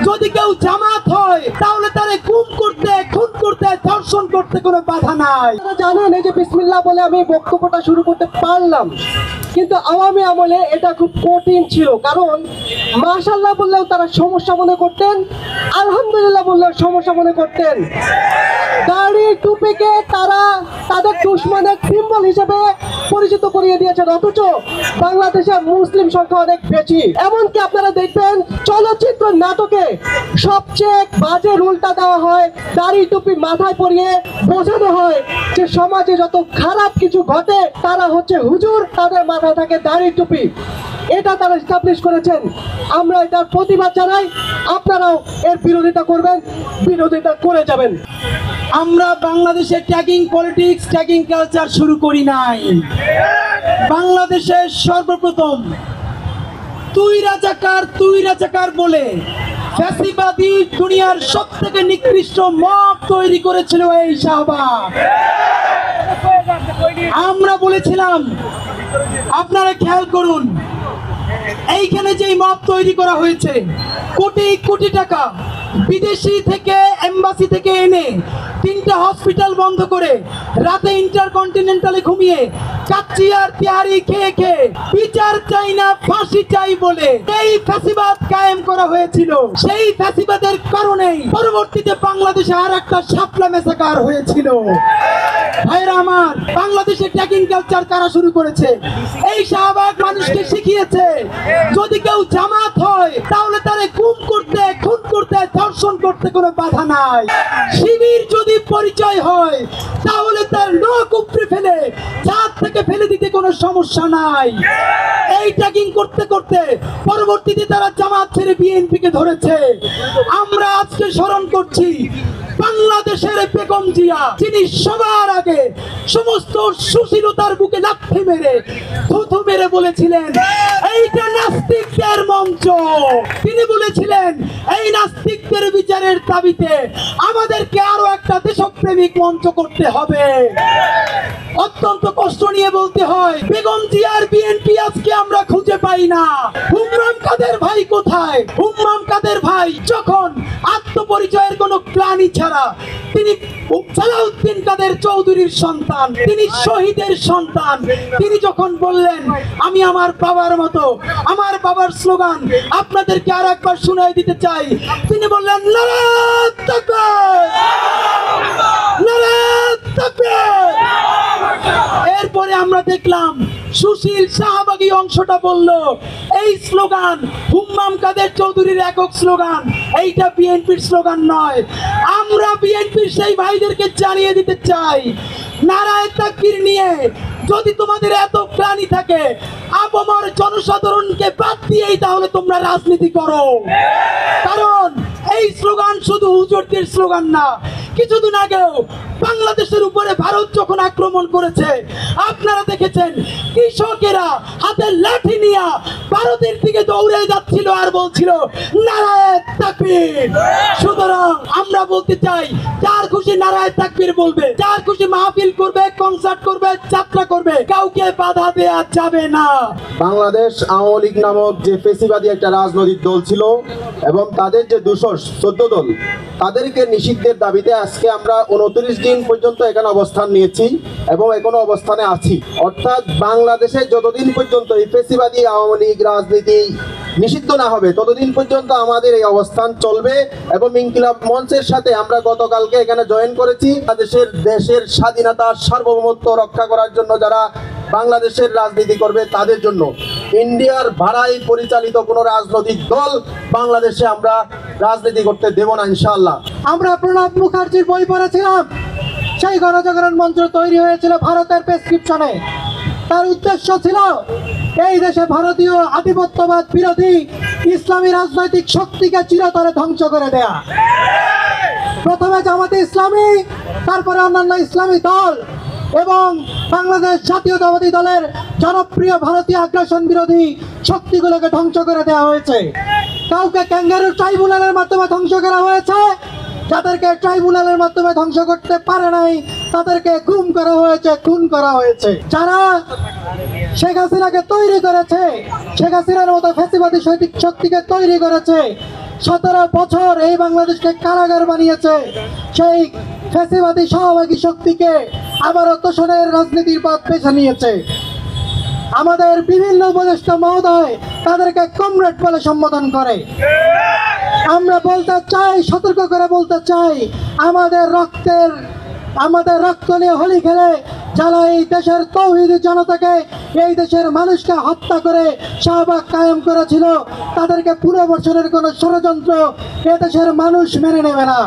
যদি কেউ জামাত হয় তাহলে তারে গুম করতে, খুন করতে, ধর্ষণ করতে কোনো বাধা নাই। জানেন এই যে বিসমিল্লাহ বলে আমি বক্তব্যটা শুরু করতে পারলাম, কিন্তু আওয়ামী আমলে এটা খুব কঠিন ছিল। কারণ মাশাআল্লাহ বললেও তারা সমস্যা মনে করতেন, আলহামদুলিল্লাহ বললেও সমস্যা মনে করতেন। দাড়ি টুপিকে তারা তাদের দুশমনের সিম্বল হিসেবে পরিচিত করিয়ে দিয়েছেন, অথচ বাংলাদেশে মুসলিম সংখ্যা অনেক বেশি। এমনকি আপনারা দেখবেন চলচ্চিত্র নাটকে সবচেয়ে বাজে রুলটা দেওয়া হয়, দাড়ি টুপি মাথায় পরিয়ে বোঝানো হয় যে সমাজে যত খারাপ কিছু ঘটে তারা হচ্ছে হুজুর, তাদের মাথায় থাকে দাড়ি টুপি। এটা তারা এস্টাবলিশ করেছেন। আমরা এটার প্রতিবাদ জানাই, আপনারাও এর বিরোধিতা করবেন, বিরোধিতা করে যাবেন। আমরা বাংলাদেশে ট্যাগিং পলিটিক্স, ট্যাগিং কালচার শুরু করি নাই। বাংলাদেশের সর্বপ্রথম তুই রাজাকার বলে ফ্যাসিবাদী দুনিয়ার সবথেকে নিকৃষ্ট মব তৈরি করেছিল এই শাহবাগ। আমরা বলেছিলাম আপনারা খেয়াল করুন, এইখানে যে মব তৈরি করা হয়েছে কোটি কোটি টাকা বিদেশি থেকে, এম্বাসি থেকে এনে 3টা হসপিটাল বন্ধ করে রাতে ইন্টারকন্টিনেন্টালে ঘুমিয়ে কাচ্চি আর তিহারি খেয়ে খেয়ে বিচার চাই না ফাঁসি চাই বলে এই ফ্যাসিবাদ কায়েম করা হয়েছিল। সেই ফ্যাসিবাদের কারণেই পরবর্তীতে বাংলাদেশে আর একটা শাপলা মেসাকার হয়েছিল। ভাইরা আমার, বাংলাদেশে ট্যাগিং কালচার কারা শুরু করেছে? এই শাহবাগ মানুষকে শিখিয়েছে যদি কেউ জামাত হয় তাহলে তারে গুম করতে, খুন করতে, ধর্ষণ করতে কোনো বাধা নাই। শিবির যদি পরিচয় হয় তাহলে তার নখ উপড়ে ফেলে ছাদ থেকে ফেলে দিতে কোনো সমস্যা নাই। এই ট্যাগিং করতে করতে পরবর্তীতে তারা জামাত ছেড়ে বিএনপিকে ধরেছে। আমরা আজকে স্মরণ করছি বাংলাদেশের বেগম জিয়া, যিনি সবার আগে সমস্ত সুশীলতার বুকে লাথি মেরে, থুথু মেরে বলেছিলেন এইটা নাস্তিকদের মঞ্চ। তিনি বলেছিলেন এই নাস্তিকদের বিচারের দাবিতে আমাদেরকে আরো একটা দেশপ্রেমিক মঞ্চ করতে হবে। অত্যন্ত কষ্ট নিয়ে বলতে হয়, বেগম জিয়ার বিএনপি আজকে আমরা খুঁজে পাই না। হুম্মাম কাদের ভাই কোথায়? হুম্মাম কাদের ভাই যখন আত্মপরিচয়ের কোনো গ্লানি ছাড়া, তিনি সালাউদ্দিন কাদের চৌধুরীর সন্তান, তিনি শহীদের সন্তান, তিনি যখন বললেন আমি আমার বাবার মতো, আমার বাবার স্লোগান আপনাদেরকে আর একবার শুনাই দিতে চাই, তিনি বললেন নারায়ে তাকবীর, নারায়ে তাকবীর। এরপরে আমরা দেখলাম সুশীল শাহবাগী অংশটা বলল এই স্লোগান হুম্মাম কাদের চৌধুরীর একক স্লোগান, এইটা বিএনপির স্লোগান নয়। আমরা বিএনপির সেই ভাইদেরকে জানিয়ে দিতে চাই, নারায়ে তাকবীর নিয়ে যদি তোমাদের এত প্রাণী থাকে, আপামর জনসাধারণকে বাদ দিয়েই তাহলে তোমরা রাজনীতি করো। কারণ এই স্লোগান শুধু হুজুরদের স্লোগান না। কিছুদিন আগেও বাংলাদেশের উপরে ভারত যখন আক্রমণ করেছে আপনারা দেখেছেন কৃষকেরা হাতে লাঠি নিয়ে ভারতের দিকে দৌড়ে যাচ্ছিল আর বলছিল নারায়ে তাকবীর। সুতরাং আমরা বলতে চাই, যার খুশি নারায়ে তাকবীর বলবে, যার খুশি মাহফিল করবে, কনসার্ট করবে, যাত্রা করবে, কাউকে বাধা দেয়া যাবে না। বাংলাদেশ আওয়ামী লীগ নামক যে ফেসিবাদী একটা রাজনৈতিক দল ছিল এবং তাদের যে 214 দল, তাদেরকে নিষিদ্ধের দাবিতে আজকে আমরা 29 দিন পর্যন্ত এখানে অবস্থান নিয়েছি এবং এখনো অবস্থানে আছি। অর্থাৎ বাংলাদেশে যতদিন পর্যন্ত এই ফেসিবাদী আওয়ামী লীগ রাজনীতি নিষিদ্ধ না হবে ততদিন পর্যন্ত আমাদের এই অবস্থান চলবে। এবং ইনকিলাব মঞ্চের সাথে আমরা গতকালকে এখানে জয়েন করেছি। দেশের স্বাধীনতার সার্বভৌমত্ব রক্ষা করার জন্য যারা বাংলাদেশের রাজনীতি করবে তাদের জন্য। ইন্ডিয়ার ভাড়ায় পরিচালিত কোনো রাজনৈতিক দল বাংলাদেশে আমরা রাজনীতি করতে দেব না ইনশাআল্লাহ। আমরা প্রণব মুখার্জির বই পড়েছিলাম, সেই গণজাগরণ মন্ত্র তৈরি হয়েছিল ভারতের প্রেসক্রিপশনে। তার উদ্দেশ্য ছিল এই দেশে ভারতীয় আধিপত্যবাদ বিরোধী ইসলামী রাজনৈতিক শক্তিকে চিরতরে ধ্বংস করে দেয়া। প্রথমে জামাতে ইসলামী, তারপরে অন্যান্য ইসলামী দল এবং বাংলাদেশ জাতীয়তাবাদী দলের জনপ্রিয় ভারতীয় আগ্রাসন বিরোধী শক্তিগুলোকে ধ্বংস করে দেওয়া হয়েছে। কাউকে ক্যাঙ্গারু ট্রাইব্যুনালের মাধ্যমে ধ্বংস করা হয়েছে, যাদেরকে ট্রাইব্যুনালের মাধ্যমে ধ্বংস করতে পারে নাই তাদেরকে গুম করা হয়েছে, খুন করা হয়েছে। যারা শেখ হাসিনাকে তৈরি করেছে, শেখ হাসিনার মতো ফ্যাসিবাদী শক্তিকে তৈরি করেছে, 17 বছর এই বাংলাদেশকে কারাগার বানিয়েছে, সেই ফ্যাসিবাদী সহভাগী শক্তিকে আবারও তোষণের রাজনীতির পথ বেছে নিয়েছে। আমাদের বিভিন্ন উপদেষ্টা মহোদয় তাদেরকে কমরেড বলে সম্বোধন করে। আমরা বলতে চাই, সতর্ক করে বলতে চাই, আমাদের রক্ত নিয়ে হোলি খেলে যারা এই দেশের তৌহিদি জনতাকে, এই দেশের মানুষকে হত্যা করে শাহবাগ কায়েম করেছিল, তাদেরকে পুনর্বাসনের কোনো ষড়যন্ত্র এ দেশের মানুষ মেনে নেবে না।